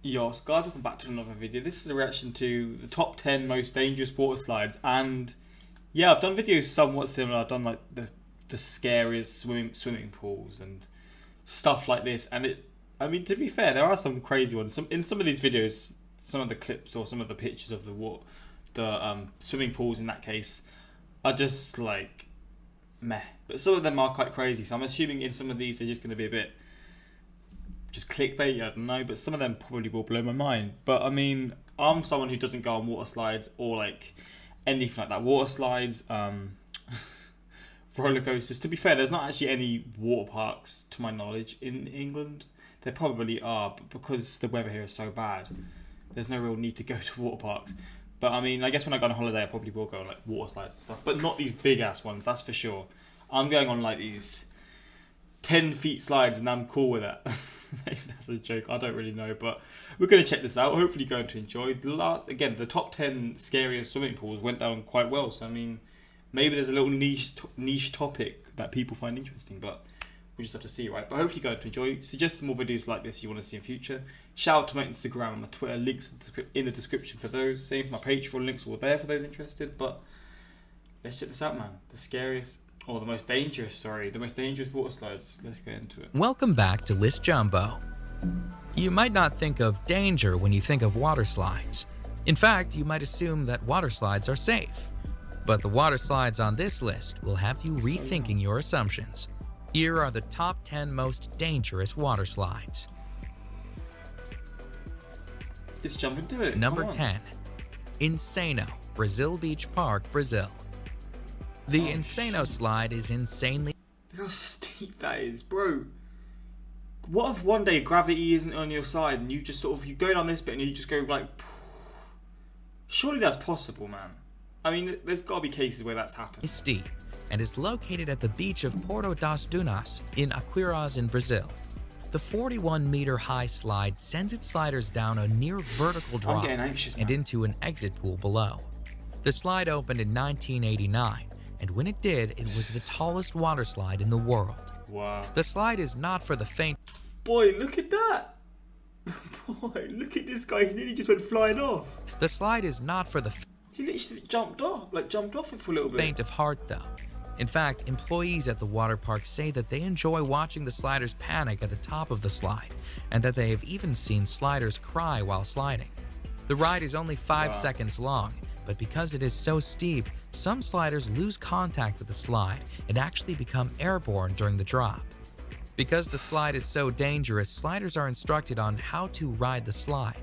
Yo, so guys, welcome back to another video. This is a reaction to the top 10 most dangerous water slides, and yeah, I've done videos somewhat similar. I've done like the scariest swimming pools and stuff like this, and I mean, to be fair, there are some crazy ones. In some of these videos, some of the clips or some of the pictures of the swimming pools in that case are just like meh, but some of them are quite crazy. So I'm assuming in some of these they're just going to be a bit just clickbait, I don't know, but some of them probably will blow my mind. But I mean, I'm someone who doesn't go on water slides or like anything like that. Water slides, roller coasters. To be fair, there's not actually any water parks to my knowledge in England. There probably are, but because the weather here is so bad, there's no real need to go to water parks. But I mean, I guess when I go on holiday, I probably will go on like water slides and stuff, but not these big ass ones, that's for sure. I'm going on like these 10 feet slides and I'm cool with that. Maybe that's a joke, I don't really know, but we're going to check this out. Hopefully going to enjoy. Again, the top 10 scariest swimming pools went down quite well, so I mean, maybe there's a little niche topic that people find interesting, but we'll just have to see, right? But hopefully going to enjoy. Suggest some more videos like this you want to see in future. Shout out to my Instagram and my Twitter, links in the description for those. Same for my Patreon, links are all there for those interested. But let's check this out, man. The most dangerous water slides. Let's get into it. Welcome back to List Jumbo. You might not think of danger when you think of water slides. In fact, you might assume that water slides are safe. But the water slides on this list will have you rethinking your assumptions. Here are the top 10 most dangerous water slides. Let's jump into it. Number 10. Insano, Brazil Beach Park, Brazil. The Insano slide is insanely... Look how steep that is, bro. What if one day gravity isn't on your side and you just you go down this bit and you just go like... Surely that's possible, man. I mean, there's got to be cases where that's happened. Steep and is located at the beach of Porto das Dunas in Aquarias in Brazil. The 41-meter high slide sends its sliders down a near vertical drop and into an exit pool below. The slide opened in 1989. And when it did, it was the tallest water slide in the world. Wow. The slide is not for the faint. Boy, look at that. Boy, look at this guy. He nearly just went flying off. The slide is not for the... He literally jumped off it for a little bit. Faint of heart, though. In fact, employees at the water park say that they enjoy watching the sliders panic at the top of the slide, and that they have even seen sliders cry while sliding. The ride is only 5 seconds long, but because it is so steep, some sliders lose contact with the slide and actually become airborne during the drop. Because the slide is so dangerous, sliders are instructed on how to ride the slide.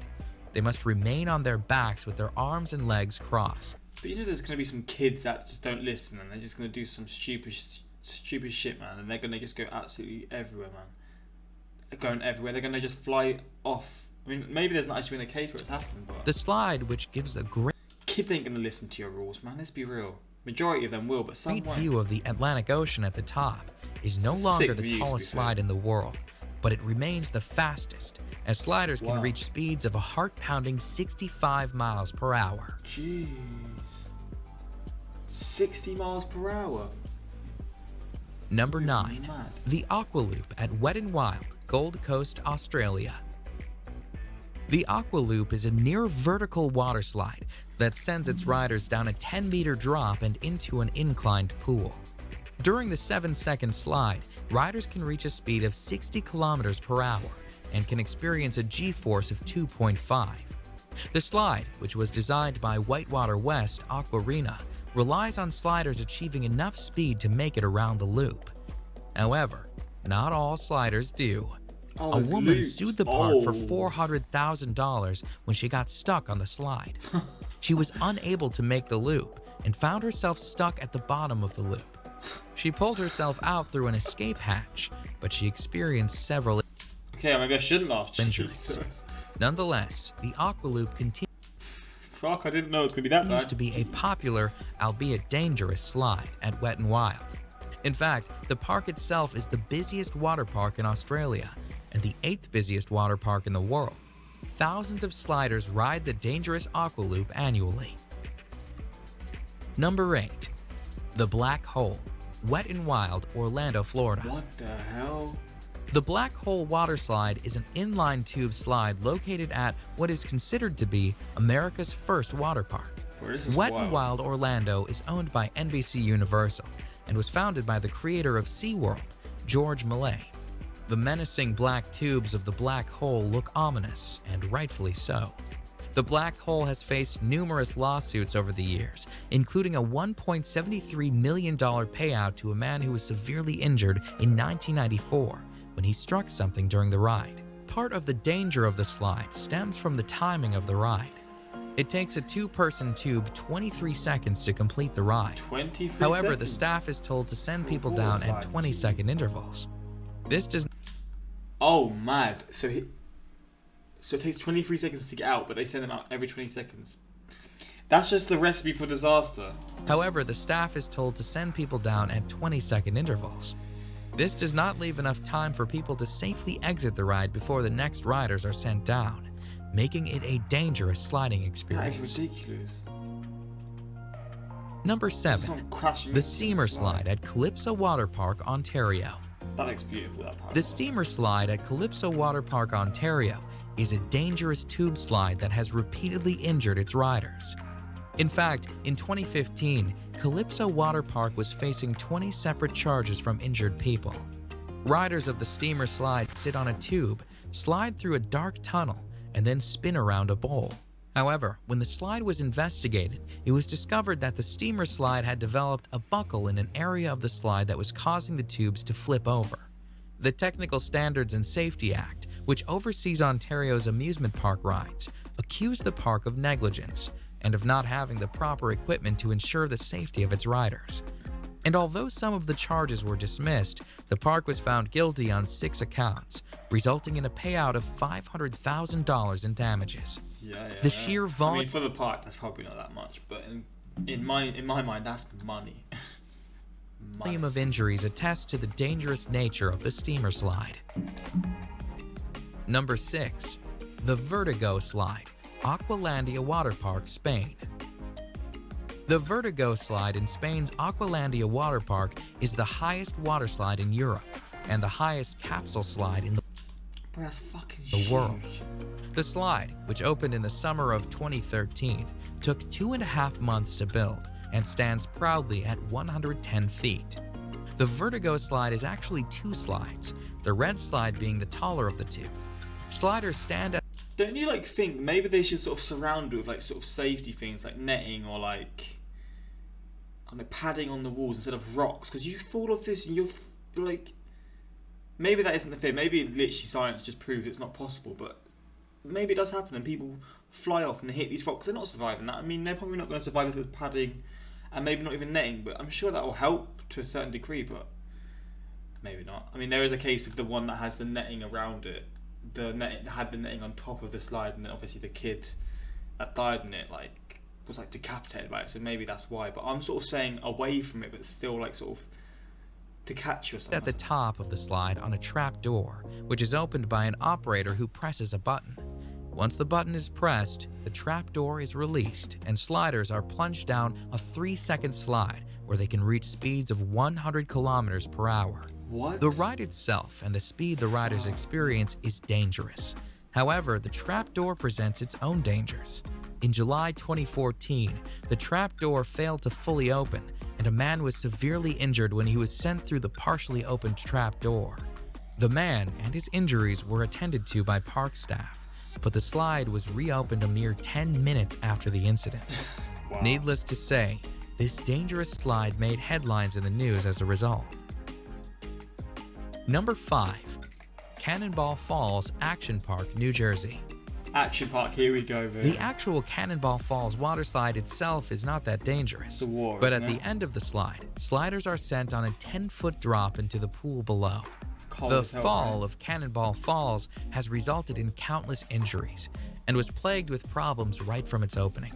They must remain on their backs with their arms and legs crossed. But you know there's going to be some kids that just don't listen and they're just going to do some stupid shit, man, and they're going to just go absolutely everywhere, man. They're going everywhere. They're going to just fly off. I mean, maybe there's not actually been a case where it's happened, but... The slide, which gives a great... Kids ain't gonna listen to your rules, man. Let's be real. Majority of them will, but some won't. View of the Atlantic Ocean at the top is no longer the tallest slide in the world, but it remains the fastest, as sliders can reach speeds of a heart-pounding 65 miles per hour. Jeez. 60 miles per hour. Number 9. The Aqua Loop at Wet n Wild, Gold Coast, Australia. The Aqua Loop is a near vertical water slide that sends its riders down a 10-meter drop and into an inclined pool. During the 7-second slide, riders can reach a speed of 60 kilometers per hour and can experience a G-force of 2.5. The slide, which was designed by Whitewater West Aquarina, relies on sliders achieving enough speed to make it around the loop. However, not all sliders do. A woman sued the park for $400,000 when she got stuck on the slide. She was unable to make the loop and found herself stuck at the bottom of the loop. She pulled herself out through an escape hatch, but she experienced several maybe I shouldn't laugh. injuries. Nonetheless, the Aqua Loop continues I didn't know it was going to be that bad. To be a popular, albeit dangerous, slide at Wet n Wild. In fact, the park itself is the busiest water park in Australia and the 8th busiest water park in the world. Thousands of sliders ride the dangerous Aqua Loop annually. Number 8. The Black Hole, Wet n Wild, Orlando, Florida. What the hell? The Black Hole Waterslide is an inline tube slide located at what is considered to be America's first water park. Wet n Wild Orlando is owned by NBC Universal and was founded by the creator of SeaWorld, George Millay. The menacing black tubes of the black hole look ominous, and rightfully so. The black hole has faced numerous lawsuits over the years, including a $1.73 million payout to a man who was severely injured in 1994 when he struck something during the ride. Part of the danger of the slide stems from the timing of the ride. It takes a two-person tube 23 seconds to complete the ride. However, the staff is told to send people down at 20-second intervals. This does... Oh, mad. So it takes 23 seconds to get out, but they send them out every 20 seconds. That's just the recipe for disaster. However, the staff is told to send people down at 20-second intervals. This does not leave enough time for people to safely exit the ride before the next riders are sent down, making it a dangerous sliding experience. That is ridiculous. Number 7. The Steamer Slide at Calypso Water Park, Ontario. That looks beautiful, that part. The Steamer Slide at Calypso Water Park, Ontario is a dangerous tube slide that has repeatedly injured its riders. In fact, in 2015, Calypso Water Park was facing 20 separate charges from injured people. Riders of the Steamer Slide sit on a tube, slide through a dark tunnel, and then spin around a bowl. However, when the slide was investigated, it was discovered that the Steamer Slide had developed a buckle in an area of the slide that was causing the tubes to flip over. The Technical Standards and Safety Act, which oversees Ontario's amusement park rides, accused the park of negligence and of not having the proper equipment to ensure the safety of its riders. And although some of the charges were dismissed, the park was found guilty on 6 accounts, resulting in a payout of $500,000 in damages. The sheer volume... I mean, for the park, that's probably not that much, but in my mind, that's money. Volume of injuries attests to the dangerous nature of the Steamer Slide. Number 6. The Vertigo Slide, Aqualandia Water Park, Spain. The Vertigo Slide in Spain's Aqualandia Water Park is the highest water slide in Europe and the highest capsule slide in the world. The slide, which opened in the summer of 2013, took 2.5 months to build and stands proudly at 110 feet. The Vertigo Slide is actually 2 slides, the red slide being the taller of the two. Sliders stand at... Don't you think maybe they should sort of surround it with sort of safety things like netting or padding on the walls instead of rocks? Because you fall off this and you're maybe that isn't the fit. Maybe literally science just proves it's not possible, but maybe it does happen and people fly off and hit these rocks. They're not surviving that. I mean, they're probably not going to survive if there's padding and maybe not even netting, but I'm sure that will help to a certain degree, but maybe not. I mean, there is a case of the one that has the netting around it. The net had the netting on top of the slide, and then obviously the kid that died in it was decapitated by it, so maybe that's why. But I'm sort of saying away from it, but still sort of to catch you or something. At the top of the slide on a trap door, which is opened by an operator who presses a button. Once the button is pressed, the trap door is released, and sliders are plunged down a 3-second slide where they can reach speeds of 100 kilometers per hour. What? The ride itself and the speed the riders experience is dangerous. However, the trapdoor presents its own dangers. In July 2014, the trapdoor failed to fully open, and a man was severely injured when he was sent through the partially opened trapdoor. The man and his injuries were attended to by park staff, but the slide was reopened a mere 10 minutes after the incident. Wow. Needless to say, this dangerous slide made headlines in the news as a result. Number 5. Cannonball Falls Action Park, New Jersey. Action Park, here we go, man. The actual Cannonball Falls water slide itself is not that dangerous, but at the end of the slide, sliders are sent on a 10-foot drop into the pool below. The fall of Cannonball Falls has resulted in countless injuries and was plagued with problems right from its opening.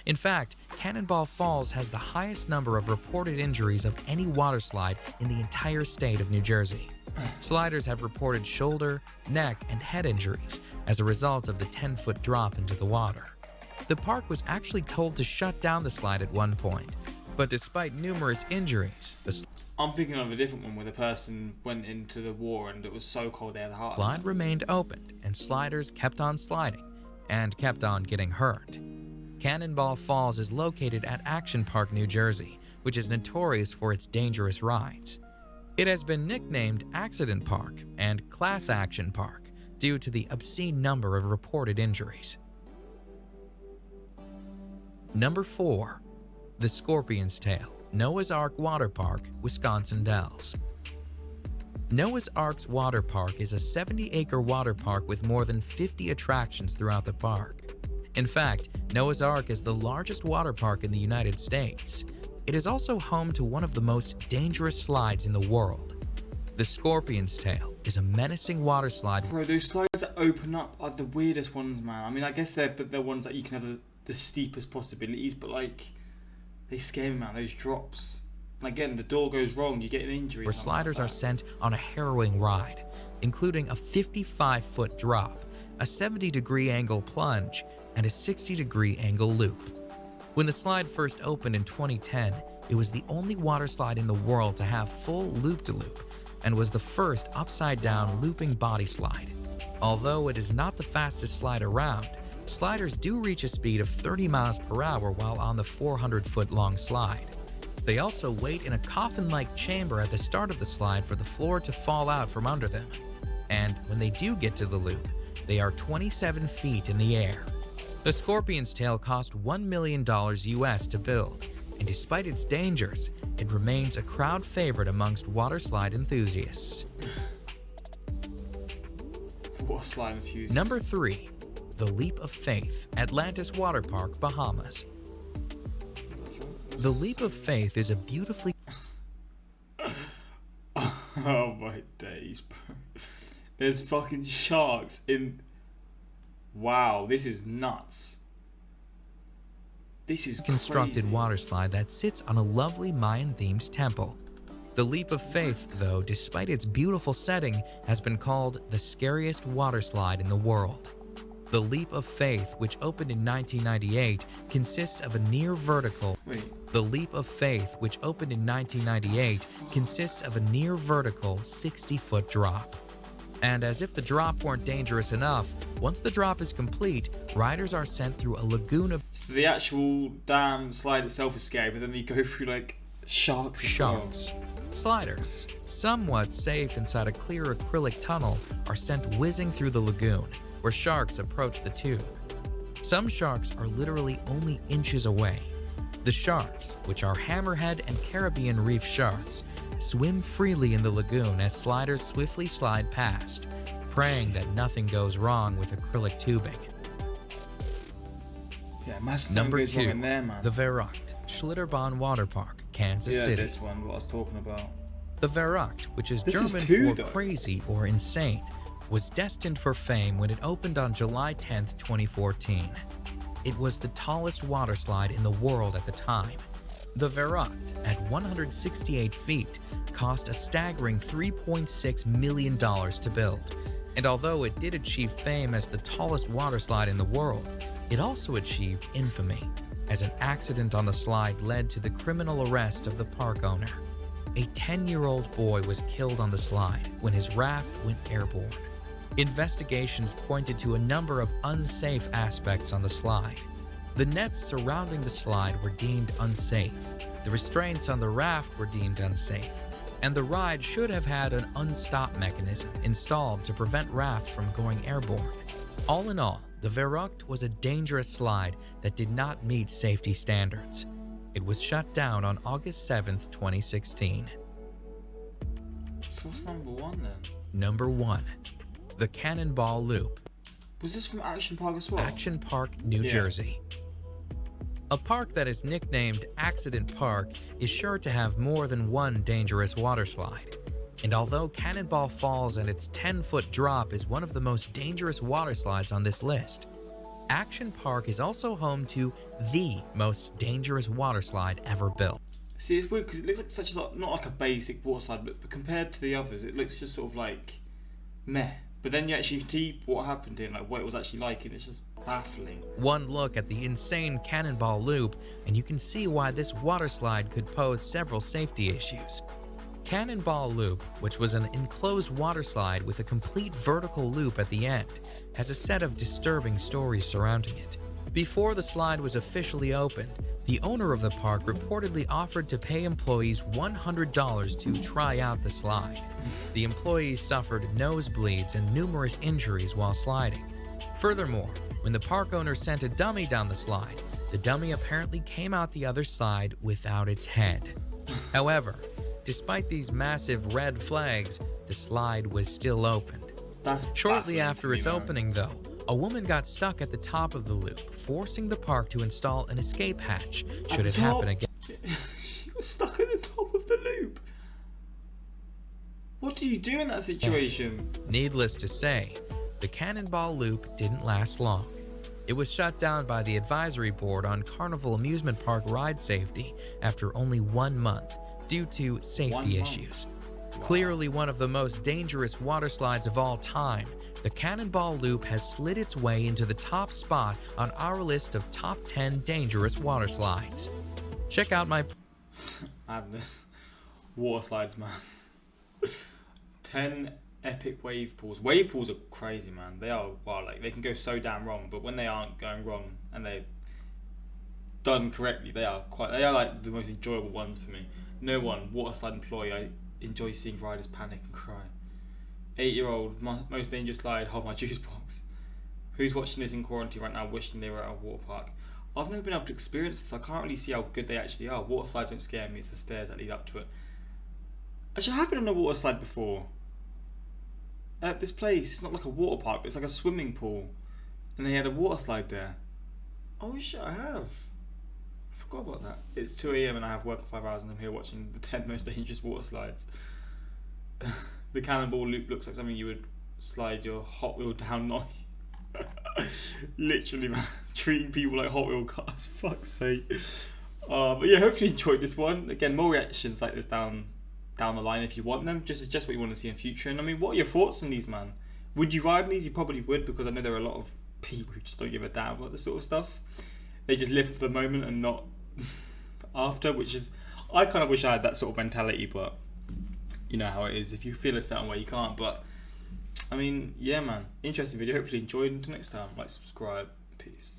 In fact, Cannonball Falls has the highest number of reported injuries of any water slide in the entire state of New Jersey. Sliders have reported shoulder, neck, and head injuries as a result of the 10-foot drop into the water. The park was actually told to shut down the slide at one point, but despite numerous injuries, I'm thinking of a different one where the person went into the war and it was so cold they had a heart attack. Slide remained opened and sliders kept on sliding and kept on getting hurt. Cannonball Falls is located at Action Park, New Jersey, which is notorious for its dangerous rides. It has been nicknamed Accident Park and Class Action Park due to the obscene number of reported injuries. Number 4. The Scorpion's Tail, Noah's Ark Water Park, Wisconsin Dells. Noah's Ark's Water Park is a 70-acre water park with more than 50 attractions throughout the park. In fact, Noah's Ark is the largest water park in the United States. It is also home to one of the most dangerous slides in the world. The Scorpion's Tail is a menacing water slide. Bro, those slides that open up are the weirdest ones, man. I mean, I guess they're ones that you can have the steepest possibilities, but like, they scare me, man. Those drops. And again, the door goes wrong, you get an injury. Where sliders are sent on a harrowing ride, including a 55-foot drop, a 70-degree angle plunge, and a 60-degree angle loop. When the slide first opened in 2010, it was the only water slide in the world to have full loop-de-loop and was the first upside-down looping body slide. Although it is not the fastest slide around, sliders do reach a speed of 30 miles per hour while on the 400-foot-long slide. They also wait in a coffin-like chamber at the start of the slide for the floor to fall out from under them. And when they do get to the loop, they are 27 feet in the air. The Scorpion's Tail cost $1 million US to build, and despite its dangers, it remains a crowd favorite amongst water slide enthusiasts. What slide enthusiasts? Number 3. The Leap of Faith, Atlantis Water Park, Bahamas. The Leap of Faith is a beautifully... Oh my days, bro. There's fucking sharks in... Wow, this is nuts. This is constructed crazy. water slide that sits on a lovely Mayan-themed temple. The Leap of Faith, though, despite its beautiful setting, has been called the scariest water slide in the world. The Leap of Faith, which opened in 1998, consists of a near vertical... The Leap of Faith, which opened in 1998, consists of a near vertical 60-foot drop. And as if the drop weren't dangerous enough, once the drop is complete, riders are sent through a lagoon of... So the actual damn slide itself is scary, but then you go through like sharks. Sliders, somewhat safe inside a clear acrylic tunnel, are sent whizzing through the lagoon, where sharks approach the tube. Some sharks are literally only inches away. The sharks, which are hammerhead and Caribbean reef sharks, swim freely in the lagoon as sliders swiftly slide past, praying that nothing goes wrong with acrylic tubing. Yeah, imagine Number goes wrong 2, in there, man. the Verruckt, Schlitterbahn Water Park, Kansas Yeah, City. this one, what I was talking about. The Verruckt, which is This is German two, for though. crazy or insane, was destined for fame when it opened on July 10, 2014. It was the tallest water slide in the world at the time. The Verruckt, at 168 feet, cost a staggering $3.6 million to build. And although it did achieve fame as the tallest water slide in the world, it also achieved infamy, as an accident on the slide led to the criminal arrest of the park owner. A 10-year-old boy was killed on the slide when his raft went airborne. Investigations pointed to a number of unsafe aspects on the slide. The nets surrounding the slide were deemed unsafe, the restraints on the raft were deemed unsafe, and the ride should have had an unstop mechanism installed to prevent rafts from going airborne. All in all, the Verruckt was a dangerous slide that did not meet safety standards. It was shut down on August 7th, 2016. So what's number 1 then? Number 1. The Cannonball Loop, Was this from Action Park as well? Action Park, New Jersey. A park that is nicknamed Accident Park is sure to have more than one dangerous water slide. And although Cannonball Falls and its 10-foot drop is one of the most dangerous water slides on this list, Action Park is also home to the most dangerous water slide ever built. See, it's weird because it looks like such a, not like a basic water slide, but compared to the others, it looks just sort of like meh. But then you actually see what happened here, like what it was actually like, and it's just baffling. One look at the insane Cannonball Loop, and you can see why this water slide could pose several safety issues. Cannonball Loop, which was an enclosed water slide with a complete vertical loop at the end, has a set of disturbing stories surrounding it. Before the slide was officially opened, the owner of the park reportedly offered to pay employees $100 to try out the slide. The employees suffered nosebleeds and numerous injuries while sliding. Furthermore, when the park owner sent a dummy down the slide, the dummy apparently came out the other side without its head. However, despite these massive red flags, the slide was still opened. Shortly after its opening, though, a woman got stuck at the top of the loop, forcing the park to install an escape hatch should it happen again. She was stuck at the top of the loop. What do you do in that situation? Needless to say, the Cannonball Loop didn't last long. It was shut down by the Advisory Board on Carnival Amusement Park ride safety after only 1 month due to safety issues. Clearly one of the most dangerous water slides of all time, the Cannonball Loop has slid its way into the top spot on our list of top 10 dangerous water slides. Check out my Madness. Water slides, man. 10 epic wave pools. Wave pools are crazy, man. They are, well, like, they can go so damn wrong, but when they aren't going wrong and they're done correctly, they are like the most enjoyable ones for me. No one water slide employee I enjoy seeing riders panic and cry. 8-year-old most dangerous slide, hold my juice box. Who's watching this in quarantine right now wishing they were at a water park? I've never been able to experience this. I can't really see how good they actually are. Water slides don't scare me, it's the stairs that lead up to it. Actually, I have been on a water slide before. At this place, it's not like a water park, but it's like a swimming pool. And they had a water slide there. Oh shit, I have. I forgot about that. It's 2 AM and I have work for 5 hours and I'm here watching the 10 most dangerous water slides. The Cannonball Loop looks like something you would slide your Hot Wheel down on. Literally, man. Treating people like Hot Wheel cars, fuck's sake. But yeah, hopefully you enjoyed this one. Again, more reactions like this down the line if you want them. Just suggest what you want to see in future. And I mean, what are your thoughts on these, man? Would you ride these? You probably would, because I know there are a lot of people who just don't give a damn about this sort of stuff. They just live for the moment and not after, which is, I kind of wish I had that sort of mentality, but you know how it is. If you feel a certain way, you can't. But I mean, yeah, man, interesting video. Hopefully you enjoyed. Until next time, like, subscribe. Peace.